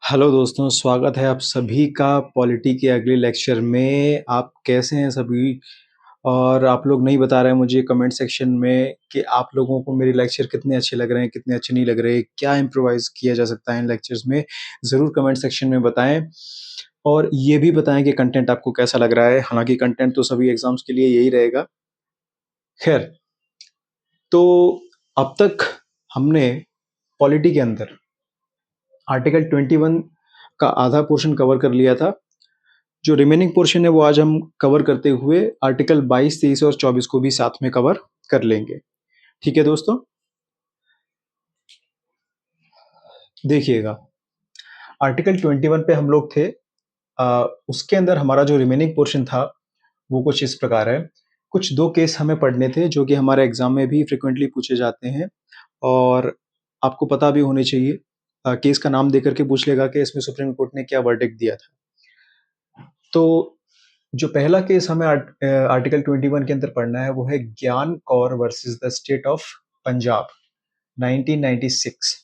Hello दोस्तों, स्वागत है आप सभी का पॉलिटी के अगले लेक्चर में। आप कैसे हैं सभी? और आप लोग नहीं बता रहे हैं मुझे कमेंट सेक्शन में कि आप लोगों को मेरे लेक्चर कितने अच्छे लग रहे हैं, कितने अच्छे नहीं लग रहे, क्या इम्प्रोवाइज़ किया जा सकता है इन लेक्चर्स में, ज़रूर कमेंट सेक्शन में बताएँ। और ये भी बताएँ कि कंटेंट आपको कैसा लग रहा है। हालाँकि कंटेंट तो सभी एग्ज़ाम्स के लिए यही रहेगा। खैर, तो अब तक हमने पॉलिटी के अंदर आर्टिकल 21 का आधा पोर्शन कवर कर लिया था। जो रिमेनिंग पोर्शन है वो आज हम कवर करते हुए आर्टिकल 22, 23 और 24 को भी साथ में कवर कर लेंगे। ठीक है दोस्तों, देखिएगा आर्टिकल 21 पे हम लोग थे। उसके अंदर हमारा जो रिमेनिंग पोर्शन था वो कुछ इस प्रकार है। कुछ दो केस हमें पढ़ने थे जो कि हमारे एग्जाम में भी फ्रिक्वेंटली पूछे जाते हैं और आपको पता भी होने चाहिए। केस का नाम देकर के पूछ लेगा कि इसमें सुप्रीम कोर्ट ने क्या वर्डिक्ट दिया था। तो जो पहला केस हमें आर्टिकल 21 के अंदर पढ़ना है वो है ज्ञान Kaur versus the state of Punjab 1996।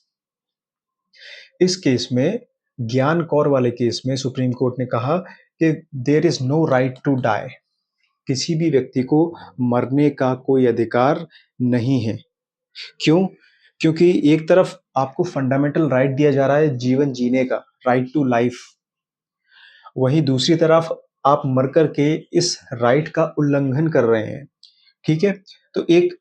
इस केस में ज्ञान कौर वाले केस में सुप्रीम कोर्ट ने कहा कि there is no right to die, किसी भी व्यक्ति को मरने का कोई अधिकार नहीं है। क्यों? क्योंकि एक तरफ आपको फंडामेंटल राइट दिया जा रहा है जीवन जीने का, राइट टू लाइफ, वहीं दूसरी तरफ आप मर करके इस राइट का उल्लंघन कर रहे हैं। ठीक है, तो एक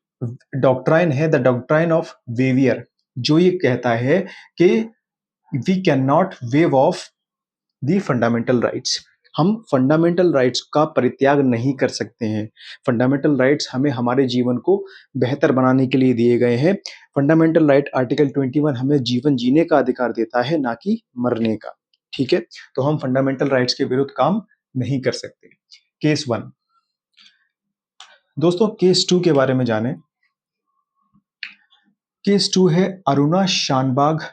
डॉक्ट्राइन है, द डॉक्ट्राइन ऑफ वेवियर, जो ये कहता है कि we can not waive off the fundamental rights. हम फंडामेंटल राइट्स का परित्याग नहीं कर सकते हैं। फंडामेंटल राइट्स हमें हमारे जीवन को बेहतर बनाने के लिए दिए गए हैं। फंडामेंटल राइट आर्टिकल 21 हमें जीवन जीने का अधिकार देता है, ना कि मरने का। ठीक है, तो हम फंडामेंटल राइट्स के विरुद्ध काम नहीं कर सकते। केस 1। दोस्तों, केस 2 के बारे में जानें। केस 2 है अरुणा शानबाग,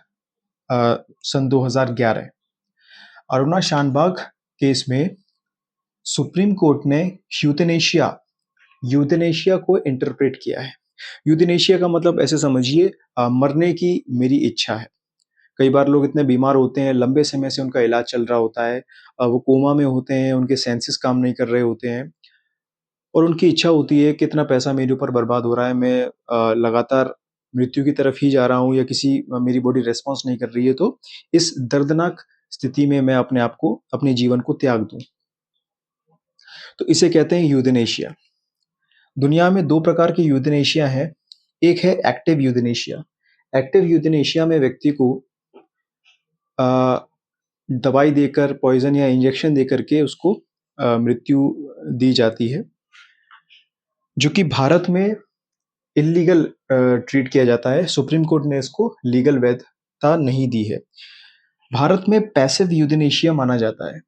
सन 2011। अरुणा शानबाग केस में सुप्रीम कोर्ट ने यूथनेशिया यूथनेशिया को इंटरप्रेट किया है। यूथनेशिया का मतलब ऐसे समझिए, मरने की मेरी इच्छा है। कई बार लोग इतने बीमार होते हैं, लंबे समय से उनका इलाज चल रहा होता है, वो कोमा में होते हैं, उनके सेंसेस काम नहीं कर रहे होते हैं और उनकी इच्छा होती है कि इतना पैसा मेरे ऊपर बर्बाद हो रहा है, मैं लगातार मृत्यु की तरफ ही जा रहा हूँ या किसी मेरी बॉडी रिस्पॉन्स नहीं कर रही है, तो इस दर्दनाक स्थिति में मैं अपने आप को, अपने जीवन को त्याग दूं। तो इसे कहते हैं यूथनेशिया। दुनिया में दो प्रकार की यूथनेशिया है। एक है एक्टिव यूथनेशिया। एक्टिव यूथनेशिया में व्यक्ति को दवाई देकर, पॉइजन या इंजेक्शन देकर के उसको मृत्यु दी जाती है, जो कि भारत में इलीगल ट्रीट किया जाता है। सुप्रीम कोर्ट ने इसको लीगल वैधता नहीं दी है। भारत में पैसिव यूथनेशिया माना जाता है।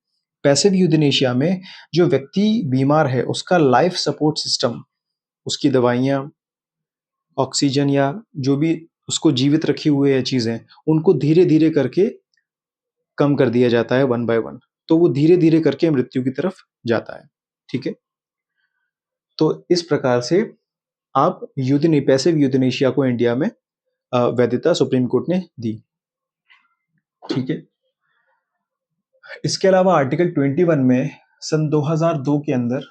पैसिव यूथनेशिया में जो व्यक्ति बीमार है उसका लाइफ सपोर्ट सिस्टम, उसकी दवाइयाँ, ऑक्सीजन या जो भी उसको जीवित रखी हुए है चीज़ें, उनको धीरे धीरे करके कम कर दिया जाता है, वन बाय वन। तो वो धीरे धीरे करके मृत्यु की तरफ जाता है। ठीक है, तो इस प्रकार से आप पैसिव यूथनेशिया को इंडिया में वैधता सुप्रीम कोर्ट ने दी। ठीक है, इसके अलावा आर्टिकल 21 में सन 2002 के अंदर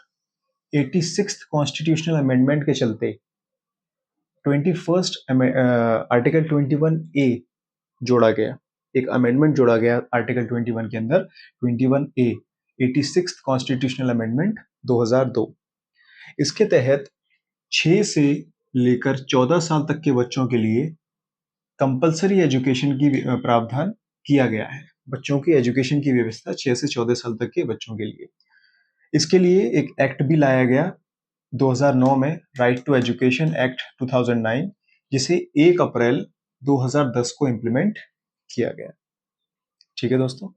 86th कॉन्स्टिट्यूशनल अमेंडमेंट के चलते 21st आर्टिकल 21A जोड़ा गया। एक अमेंडमेंट जोड़ा गया आर्टिकल 21 के अंदर, 21A, 86th कॉन्स्टिट्यूशनल अमेंडमेंट 2002। इसके तहत 6 से लेकर 14 साल तक के बच्चों के लिए कंपलसरी एजुकेशन की प्रावधान किया गया है। बच्चों की एजुकेशन की व्यवस्था 6 से 14 साल तक के बच्चों के लिए। इसके लिए एक एक्ट भी लाया गया 2009 में, राइट टू एजुकेशन एक्ट 2009, जिसे 1 अप्रैल 2010 को इम्प्लीमेंट किया गया। ठीक है दोस्तों,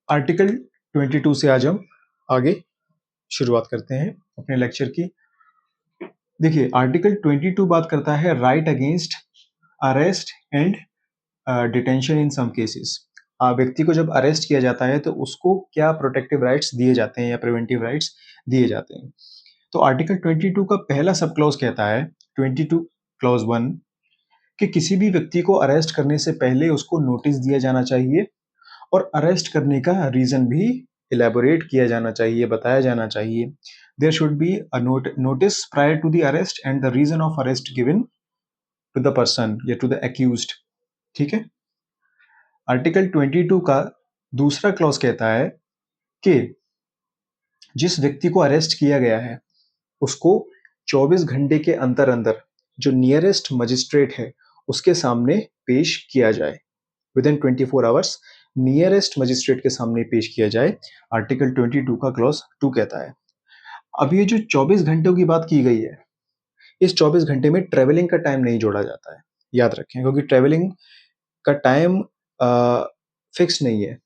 आर्टिकल 22 से आज हम आगे शुरुआत करते हैं अपने लेक्चर की। देखिए, आर्टिकल 22 बात करता है right against arrest and detention in some cases. व्यक्ति को जब अरेस्ट किया जाता है तो उसको क्या प्रोटेक्टिव राइट्स दिए जाते हैं या प्रिवेंटिव राइट्स दिए जाते हैं। तो आर्टिकल 22 का पहला सब क्लॉज कहता है, 22 क्लॉज 1, कि किसी भी व्यक्ति को अरेस्ट करने से पहले उसको नोटिस दिया जाना चाहिए और अरेस्ट करने का रीजन भी इलेबोरेट किया जाना चाहिए, बताया जाना चाहिए। There should be a notice prior to the arrest and the reason of arrest given to the person या टू द एक्यूज्ड। ठीक है। आर्टिकल 22 का दूसरा क्लॉज कहता है कि जिस व्यक्ति को अरेस्ट किया गया है उसको 24 घंटे के अंदर अंदर जो नियरेस्ट मजिस्ट्रेट है उसके सामने पेश किया जाए। With in 24 hours nearest magistrate के सामने पेश किया जाए, आर्टिकल 22 का क्लॉज 2 कहता है। अब ये जो 24 घंटों की बात की गई है, इस 24 घंटे में ट्रेवलिंग का टाइम नहीं जोड़ा जाता है, याद रखें, क्योंकि ट्रेवलिंग का टाइम फिक्स नहीं है।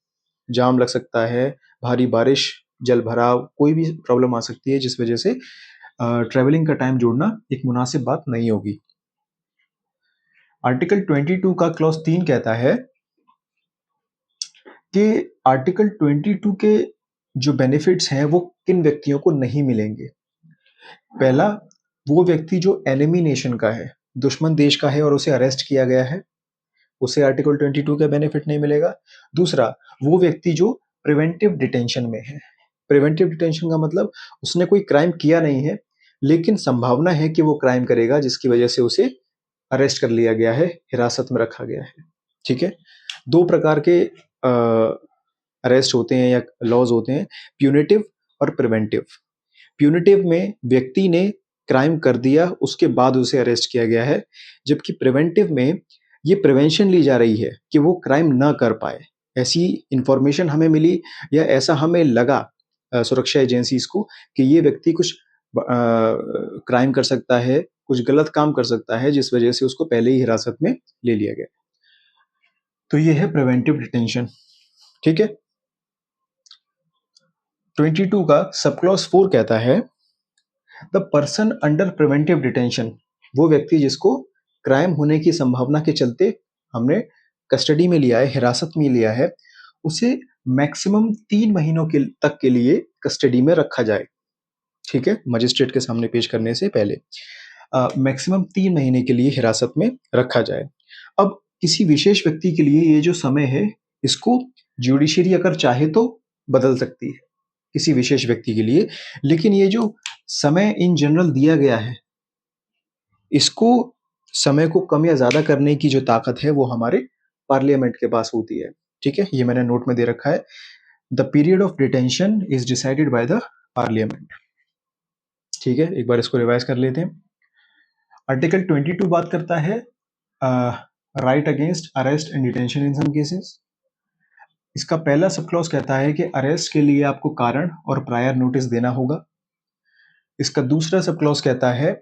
जाम लग सकता है, भारी बारिश, जल भराव, कोई भी प्रॉब्लम आ सकती है जिस वजह से ट्रेवलिंग का टाइम जोड़ना एक मुनासिब बात नहीं होगी। आर्टिकल 22 का क्लॉज 3 कहता है कि आर्टिकल 22 के जो बेनिफिट्स हैं वो किन व्यक्तियों को नहीं मिलेंगे। पहला, वो व्यक्ति जो एनिमी नेशन का है, दुश्मन देश का है और उसे अरेस्ट किया गया है, उसे आर्टिकल 22 का बेनिफिट नहीं मिलेगा। दूसरा, वो व्यक्ति जो प्रिवेंटिव डिटेंशन में है। प्रिवेंटिव डिटेंशन का मतलब उसने कोई क्राइम किया नहीं है लेकिन संभावना है कि वो क्राइम करेगा जिसकी वजह से उसे अरेस्ट कर लिया गया है, हिरासत में रखा गया है। ठीक है। दो प्रकार के अरेस्ट होते हैं या लॉज होते हैं, प्यूनिटिव और प्रिवेंटिव। प्यूनिटिव में व्यक्ति ने क्राइम कर दिया उसके बाद उसे अरेस्ट किया गया है, जबकि प्रिवेंटिव में ये प्रिवेंशन ली जा रही है कि वो क्राइम ना कर पाए। ऐसी इंफॉर्मेशन हमें मिली या ऐसा हमें लगा सुरक्षा एजेंसीज को कि ये व्यक्ति कुछ क्राइम कर सकता है, कुछ गलत काम कर सकता है, जिस वजह से उसको पहले ही हिरासत में ले लिया गया। तो ये है प्रिवेंटिव डिटेंशन। ठीक है। 22 का सब क्लॉज 4 कहता है the person under preventive detention, वो व्यक्ति जिसको क्राइम होने की संभावना के चलते हमने कस्टडी में लिया है, हिरासत में लिया है, उसे मैक्सिमम 3 महीनों के तक के लिए कस्टडी में रखा जाए। ठीक है। मजिस्ट्रेट के सामने पेश करने से पहले मैक्सिमम 3 महीने के लिए हिरासत में रखा जाए। अब किसी विशेष व्यक्ति के लिए ये जो समय है इसको जुडिशरी अगर चाहे तो बदल सकती है किसी विशेष व्यक्ति के लिए, लेकिन ये जो समय इन जनरल दिया गया है इसको समय को कम या ज्यादा करने की जो ताकत है वो हमारे पार्लियामेंट के पास होती है। ठीक है। ये मैंने नोट में दे रखा है, the period of detention is decided by the parliament. ठीक है। एक बार इसको रिवाइज कर लेते हैं। आर्टिकल 22 बात करता है right against arrest and detention in some cases. इसका पहला सब क्लॉज कहता है कि अरेस्ट के लिए आपको कारण और प्रायर नोटिस देना होगा। इसका दूसरा सब क्लॉज कहता है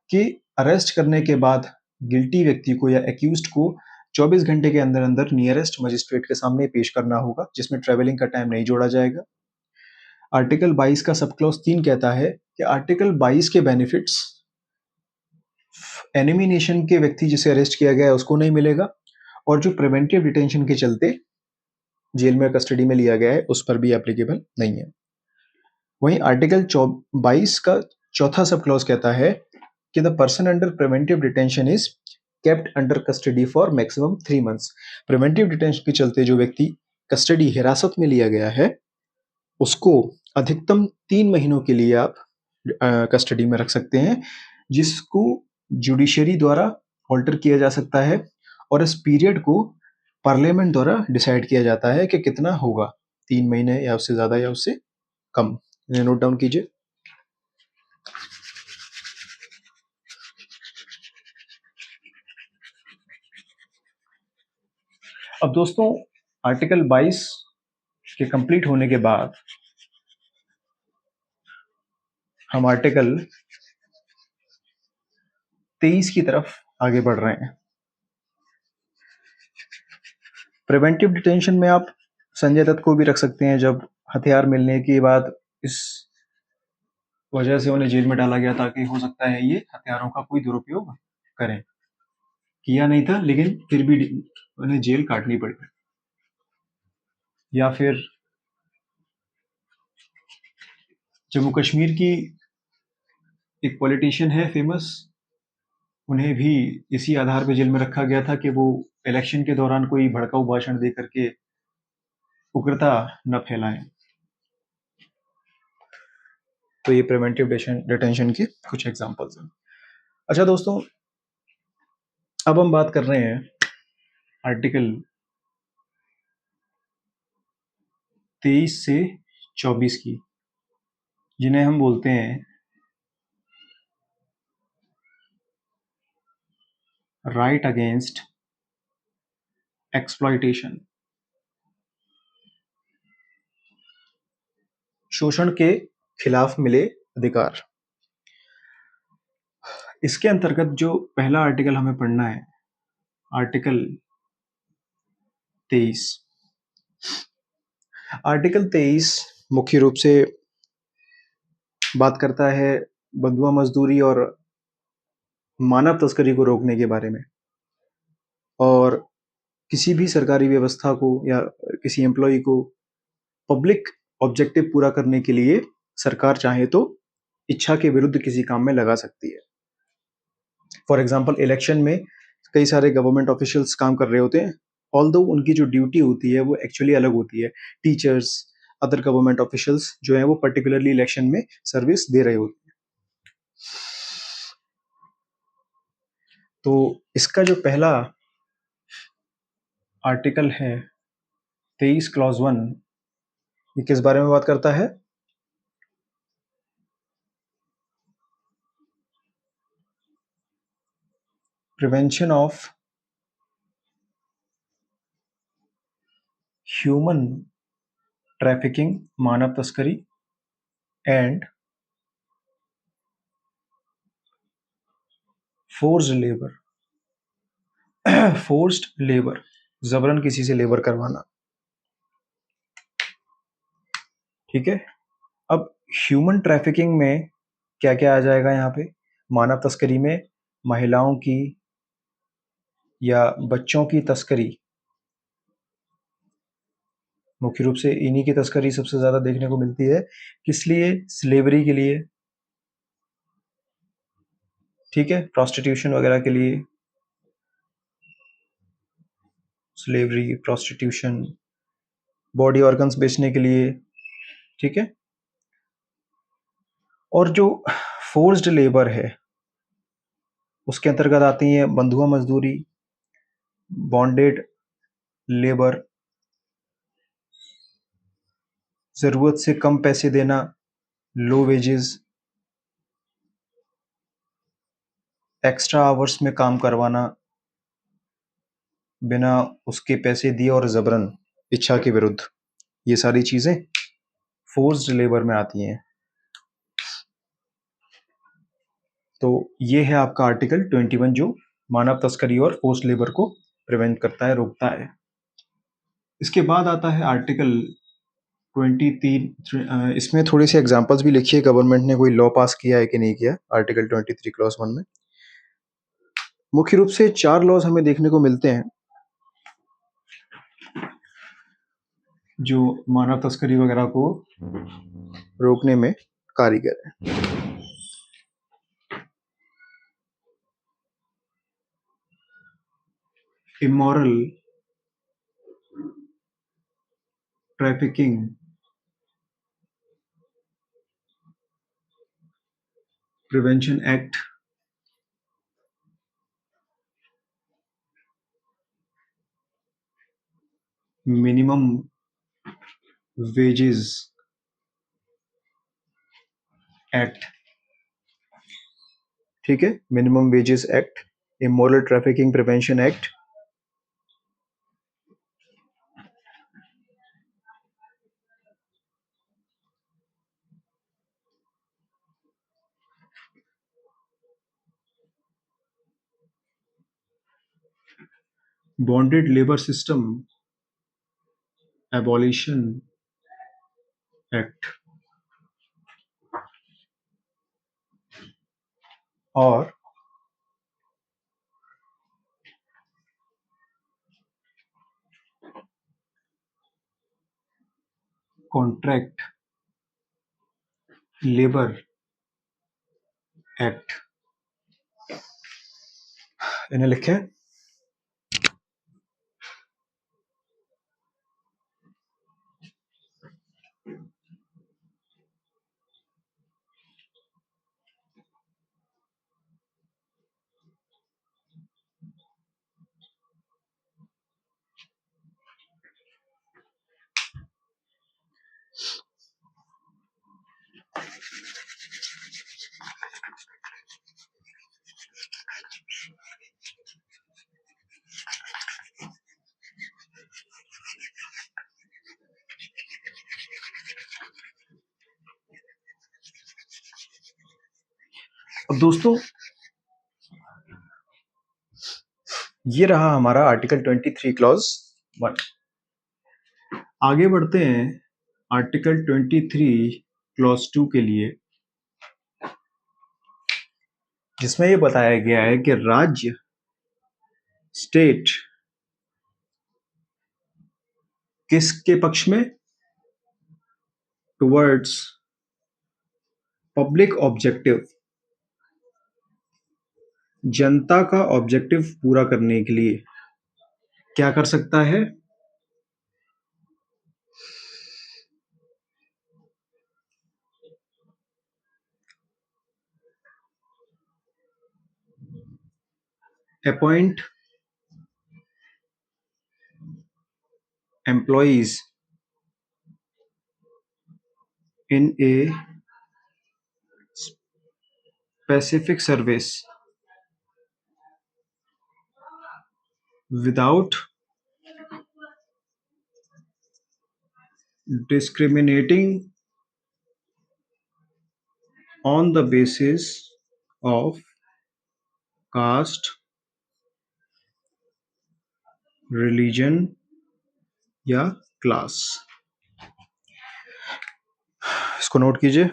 कि अरेस्ट करने के बाद गिल्टी व्यक्ति को या एक्यूज्ड को 24 घंटे के अंदर अंदर नियरेस्ट मजिस्ट्रेट के सामने पेश करना होगा, जिसमें ट्रेवलिंग का टाइम नहीं जोड़ा जाएगा। आर्टिकल 22 का सब क्लॉज 3 कहता है कि आर्टिकल 22 के बेनिफिट्स एनिमी नेशन के व्यक्ति जिसे अरेस्ट किया गया है उसको नहीं मिलेगा, और जो प्रिवेंटिव डिटेंशन के चलते जेल में कस्टडी में लिया गया है उस पर भी एप्लीकेबल नहीं है। वहीं आर्टिकल 22 का चौथा सब क्लॉज कहता है कि the person under preventive detention is kept under custody for maximum 3 months. Preventive detention के चलते जो व्यक्ति कस्टडी हिरासत में लिया गया है उसको अधिकतम 3 महीनों के लिए आप कस्टडी में रख सकते हैं, जिसको जुडिशरी द्वारा ऑल्टर किया जा सकता है, और इस पीरियड को पार्लियामेंट द्वारा डिसाइड किया जाता है कि कितना होगा, 3 महीने या उससे ज्यादा या उससे कम। इन्हें नोट डाउन कीजिए। अब दोस्तों, आर्टिकल 22 के कंप्लीट होने के बाद हम आर्टिकल 23 की तरफ आगे बढ़ रहे हैं। प्रिवेंटिव डिटेंशन में आप संजय दत्त को भी रख सकते हैं, जब हथियार मिलने के बाद इस वजह से उन्हें जेल में डाला गया ताकि हो सकता है ये हथियारों का कोई दुरुपयोग करें। किया नहीं था लेकिन फिर भी उन्हें जेल काटनी पड़ी। या फिर जम्मू कश्मीर की एक पॉलिटिशियन है फेमस, उन्हें भी इसी आधार पे जेल में रखा गया था कि वो इलेक्शन के दौरान कोई भड़काऊ भाषण दे करके उग्रता न फैलाएं। तो ये प्रिवेंटिव डिटेंशन के कुछ एग्जांपल्स हैं। अच्छा दोस्तों, अब हम बात कर रहे हैं आर्टिकल 23 से 24 की, जिन्हें हम बोलते हैं राइट अगेंस्ट एक्सप्लॉइटेशन, शोषण के खिलाफ मिले अधिकार। इसके अंतर्गत जो पहला आर्टिकल हमें पढ़ना है, आर्टिकल 23। आर्टिकल 23 मुख्य रूप से बात करता है बंधुआ मजदूरी और मानव तस्करी को रोकने के बारे में, और किसी भी सरकारी व्यवस्था को या किसी एम्प्लॉय को पब्लिक ऑब्जेक्टिव पूरा करने के लिए सरकार चाहे तो इच्छा के विरुद्ध किसी काम में लगा सकती है। फॉर एग्जाम्पल, इलेक्शन में कई सारे गवर्नमेंट ऑफिशियल्स काम कर रहे होते हैं, ऑल्दो उनकी जो ड्यूटी होती है वो एक्चुअली अलग होती है। टीचर्स, अदर गवर्नमेंट ऑफिशियल्स जो है वो पर्टिकुलरली इलेक्शन में सर्विस दे रहे होते हैं। तो इसका जो पहला आर्टिकल है 23 क्लॉज 1, ये किस बारे में बात करता है? प्रिवेंशन ऑफ ह्यूमन ट्रैफिकिंग, मानव तस्करी, and forced labour, forced labour, जबरन किसी से लेबर करवाना। ठीक है। अब ह्यूमन ट्रैफिकिंग में क्या क्या आ जाएगा यहाँ पे? मानव तस्करी में महिलाओं की या बच्चों की तस्करी, मुख्य रूप से इन्हीं की तस्करी सबसे ज्यादा देखने को मिलती है। किस लिए? स्लेवरी के लिए। ठीक है, प्रोस्टिट्यूशन वगैरह के लिए, स्लेवरी, प्रोस्टिट्यूशन, बॉडी ऑर्गन्स बेचने के लिए। ठीक है। और जो फोर्स्ड लेबर है उसके अंतर्गत आती है बंधुआ मजदूरी, बॉन्डेड लेबर, जरूरत से कम पैसे देना, लो वेजेस, एक्स्ट्रा आवर्स में काम करवाना बिना उसके पैसे दिए और जबरन इच्छा के विरुद्ध, ये सारी चीजें फोर्स्ड लेबर में आती हैं। तो ये है आपका आर्टिकल 21 जो मानव तस्करी और फोर्स्ड लेबर को प्रिवेंट करता है, रोकता है। इसके बाद आता है आर्टिकल 23। इसमें थोड़ी सी एग्जांपल्स भी लिखिए, गवर्नमेंट ने कोई लॉ पास किया है कि नहीं किया। आर्टिकल 23 क्लॉज 1 में मुख्य रूप से 4 लॉज हमें देखने को मिलते हैं जो मानव तस्करी वगैरह को रोकने में कारीगर है। Immoral trafficking prevention act, minimum wages act. ठीक है, minimum wages act, immoral trafficking prevention act, bonded labour system abolition act, और कॉन्ट्रैक्ट लेबर एक्ट। इन्हें लिखें। अब दोस्तों, ये रहा हमारा आर्टिकल 23 क्लॉज 1। आगे बढ़ते हैं आर्टिकल 23 क्लॉज 2 के लिए, जिसमें ये बताया गया है कि राज्य, स्टेट, किसके पक्ष में? टुवर्ड्स पब्लिक ऑब्जेक्टिव, जनता का ऑब्जेक्टिव पूरा करने के लिए क्या कर सकता है? Appoint employees in A specific service without discriminating on the basis of caste, religion या क्लास। इसको नोट कीजिए।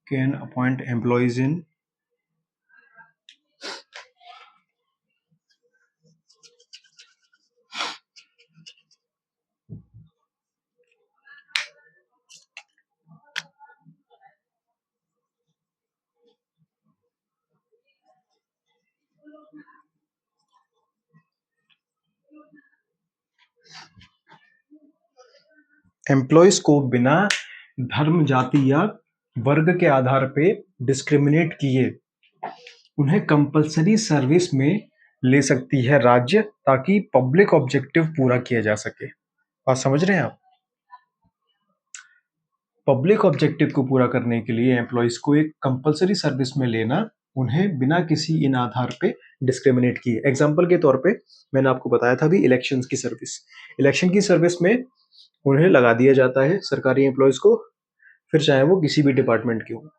Can appoint employees in employees को बिना धर्म, जाति या वर्ग के आधार पे डिस्क्रिमिनेट किए उन्हें कंपलसरी सर्विस में ले सकती है राज्य, ताकि पब्लिक ऑब्जेक्टिव पूरा किया जा सके। बात समझ रहे हैं आप? पब्लिक ऑब्जेक्टिव को पूरा करने के लिए एम्प्लॉयज को एक कंपलसरी सर्विस में लेना, उन्हें बिना किसी इन आधार पे डिस्क्रिमिनेट किए। एग्जाम्पल के तौर पे मैंने आपको बताया था भी, इलेक्शंस की सर्विस, इलेक्शन की सर्विस में उन्हें लगा दिया जाता है सरकारी एम्प्लॉयज को, फिर चाहे वो किसी भी डिपार्टमेंट के हो।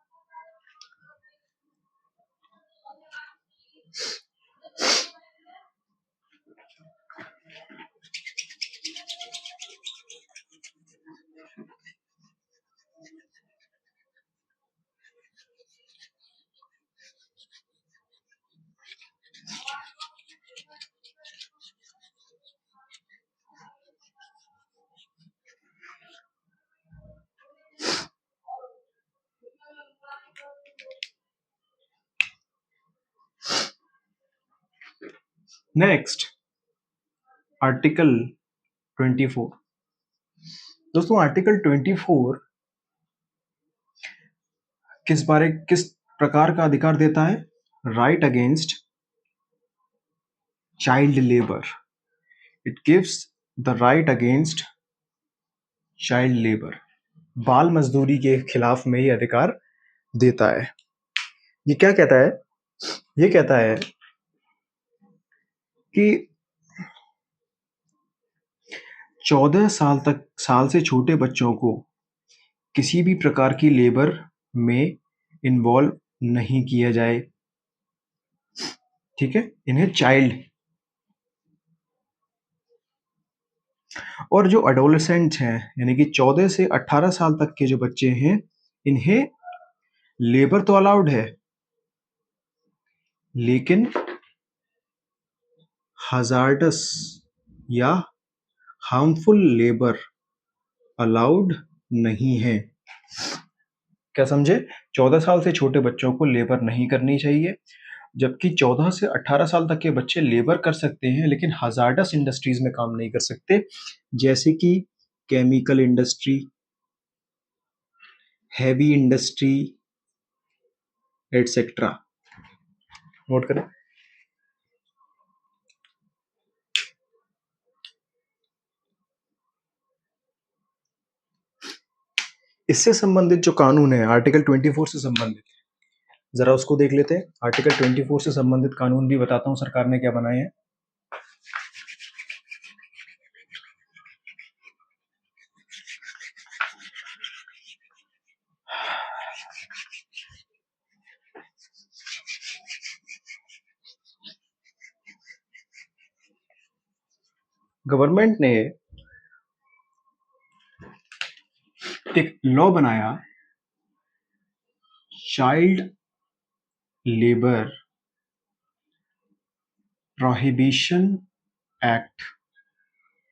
Next, article 24। दोस्तों, आर्टिकल 24 किस प्रकार का अधिकार देता है? Right against child labour. It gives the right against child labour. बाल मजदूरी के खिलाफ में ये अधिकार देता है। ये क्या कहता है? ये कहता है कि 14 साल से छोटे बच्चों को किसी भी प्रकार की लेबर में इन्वॉल्व नहीं किया जाए। ठीक है, इन्हें चाइल्ड, और जो एडोलेसेंट्स हैं यानी कि 14 से 18 साल तक के जो बच्चे हैं, इन्हें लेबर तो अलाउड है, लेकिन हजार्डस या हार्मफुल लेबर अलाउड नहीं है। क्या समझे? 14 साल से छोटे बच्चों को लेबर नहीं करनी चाहिए, जबकि 14 से 18 साल तक के बच्चे लेबर कर सकते हैं, लेकिन हजार्डस इंडस्ट्रीज में काम नहीं कर सकते, जैसे कि chemical industry, heavy industry, etcetera. Note करें। इससे संबंधित जो कानून है आर्टिकल 24 से संबंधित, जरा उसको देख लेते हैं। आर्टिकल 24 से संबंधित कानून भी बताता हूं सरकार ने क्या बनाए हैं। गवर्नमेंट ने एक लॉ बनाया, child labour prohibition act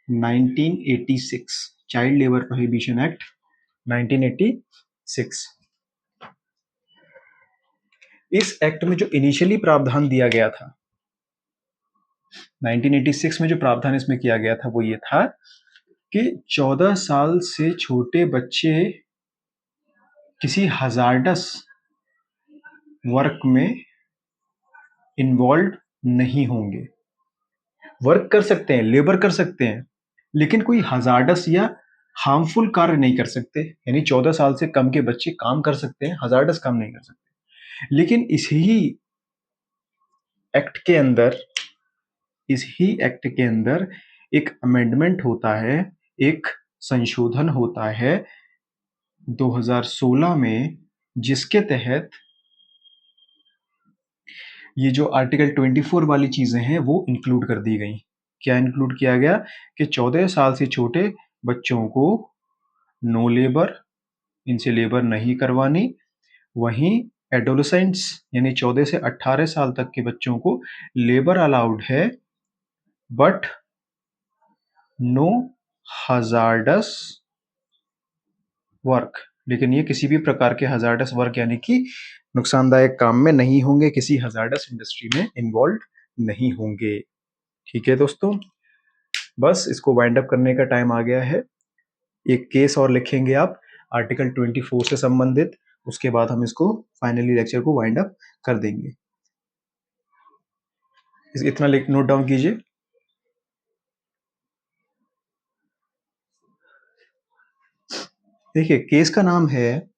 1986। Child labour prohibition act 1986। इस एक्ट में जो इनिशियली प्रावधान दिया गया था, 1986 में जो प्रावधान इसमें किया गया था वो ये था कि 14 साल से छोटे बच्चे किसी हजार्डस वर्क में इन्वॉल्व नहीं होंगे। वर्क कर सकते हैं, लेबर कर सकते हैं, लेकिन कोई हजार्डस या हार्मफुल कार्य नहीं कर सकते। यानी 14 साल से कम के बच्चे काम कर सकते हैं, हजार्डस काम नहीं कर सकते। लेकिन इस ही एक्ट के अंदर एक अमेंडमेंट होता है, एक संशोधन होता है 2016 में, जिसके तहत ये जो आर्टिकल 24 वाली चीजें हैं वो इंक्लूड कर दी गई। क्या इंक्लूड किया गया कि 14 साल से छोटे बच्चों को नो लेबर, इनसे लेबर नहीं करवानी। वहीं एडोलेसेंट्स यानी 14 से 18 साल तक के बच्चों को लेबर अलाउड है, बट नो हजार्डस वर्क। लेकिन ये किसी भी प्रकार के हजार्डस वर्क यानी कि नुकसानदायक काम में नहीं होंगे, किसी हजार्डस इंडस्ट्री में इन्वॉल्व नहीं होंगे। ठीक है दोस्तों, बस इसको वाइंड अप करने का टाइम आ गया है। एक केस और लिखेंगे आप आर्टिकल 24 से संबंधित, उसके बाद हम इसको फाइनली लेक्चर को वाइंड अप कर देंगे। इतना नोट डाउन कीजिए। देखिए, केस का नाम है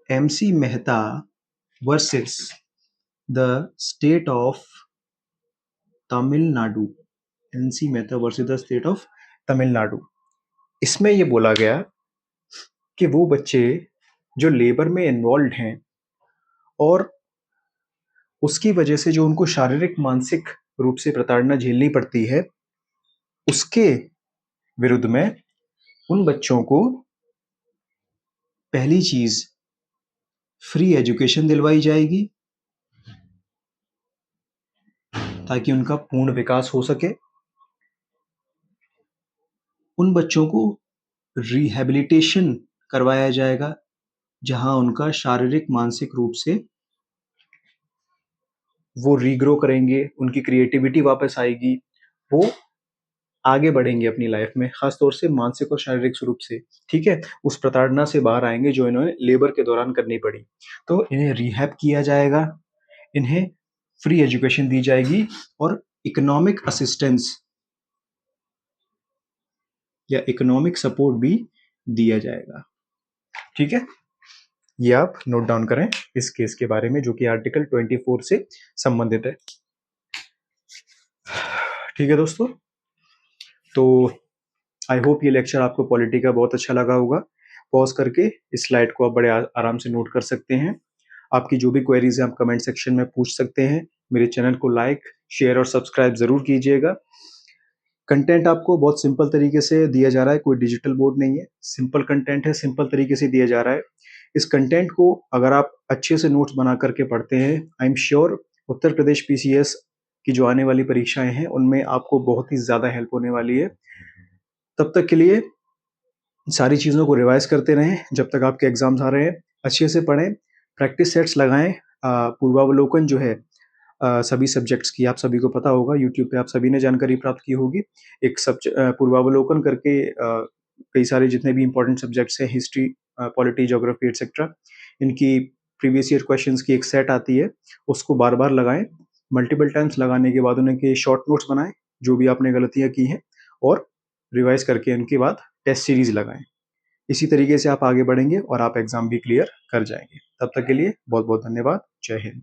MC Mehta versus the state of Tamil Nadu. MC Mehta versus the state of Tamil Nadu. इसमें यह बोला गया कि वो बच्चे जो लेबर में इन्वॉल्व हैं और उसकी वजह से जो उनको शारीरिक मानसिक रूप से प्रताड़ना झेलनी पड़ती है, उसके विरुद्ध में उन बच्चों को पहली चीज फ्री एजुकेशन दिलवाई जाएगी ताकि उनका पूर्ण विकास हो सके। उन बच्चों को रिहैबिलिटेशन करवाया जाएगा, जहां उनका शारीरिक मानसिक रूप से वो रीग्रो करेंगे, उनकी क्रिएटिविटी वापस आएगी, वो आगे बढ़ेंगे अपनी लाइफ में, खासतौर से मानसिक और शारीरिक रूप से। ठीक है, उस प्रताड़ना से बाहर आएंगे जो इन्होंने लेबर के दौरान करनी पड़ी। तो इन्हें रिहैब किया जाएगा, इन्हें फ्री एजुकेशन दी जाएगी और इकोनॉमिक असिस्टेंस या इकोनॉमिक सपोर्ट भी दिया जाएगा। ठीक है, ये आप नोट डाउन करें इस केस के बारे में, जो कि आर्टिकल 24 से संबंधित है। ठीक है दोस्तों, तो आई होप ये लेक्चर आपको पॉलिटी का बहुत अच्छा लगा होगा। पॉज करके इस स्लाइड को आप बड़े आराम से नोट कर सकते हैं। आपकी जो भी क्वेरीज है आप कमेंट सेक्शन में पूछ सकते हैं। मेरे चैनल को लाइक, शेयर और सब्सक्राइब जरूर कीजिएगा। कंटेंट आपको बहुत सिंपल तरीके से दिया जा रहा है, कोई डिजिटल बोर्ड नहीं है, सिंपल कंटेंट है, सिंपल तरीके से दिया जा रहा है। इस कंटेंट को अगर आप अच्छे से नोट्स बना करके पढ़ते हैं, I am sure Uttar Pradesh PCS कि जो आने वाली परीक्षाएँ हैं, उनमें आपको बहुत ही ज़्यादा हेल्प होने वाली है। तब तक के लिए सारी चीज़ों को रिवाइज़ करते रहें, जब तक आपके एग्ज़ाम्स आ रहे हैं। अच्छे से पढ़ें, प्रैक्टिस सेट्स लगाएँ। पूर्वावलोकन जो है सभी सब्जेक्ट्स की आप सभी को पता होगा, यूट्यूब पे आप सभी ने जानकारी प्राप्त की होगी। एक पूर्वावलोकन करके कई सारे जितने भी इम्पोर्टेंट सब्जेक्ट्स हैं, हिस्ट्री, पॉलिटी, ज्योग्राफी एटसेट्रा, इनकी प्रीवियस ईयर क्वेश्चंस की एक सेट आती है, उसको बार-बार लगाएँ। मल्टीपल टाइम्स लगाने के बाद उनके शॉर्ट नोट्स बनाएँ, जो भी आपने गलतियाँ की हैं, और रिवाइज़ करके उनके बाद टेस्ट सीरीज़ लगाएँ। इसी तरीके से आप आगे बढ़ेंगे और आप एग्ज़ाम भी क्लियर कर जाएँगे। तब तक के लिए बहुत-बहुत धन्यवाद। जय हिंद।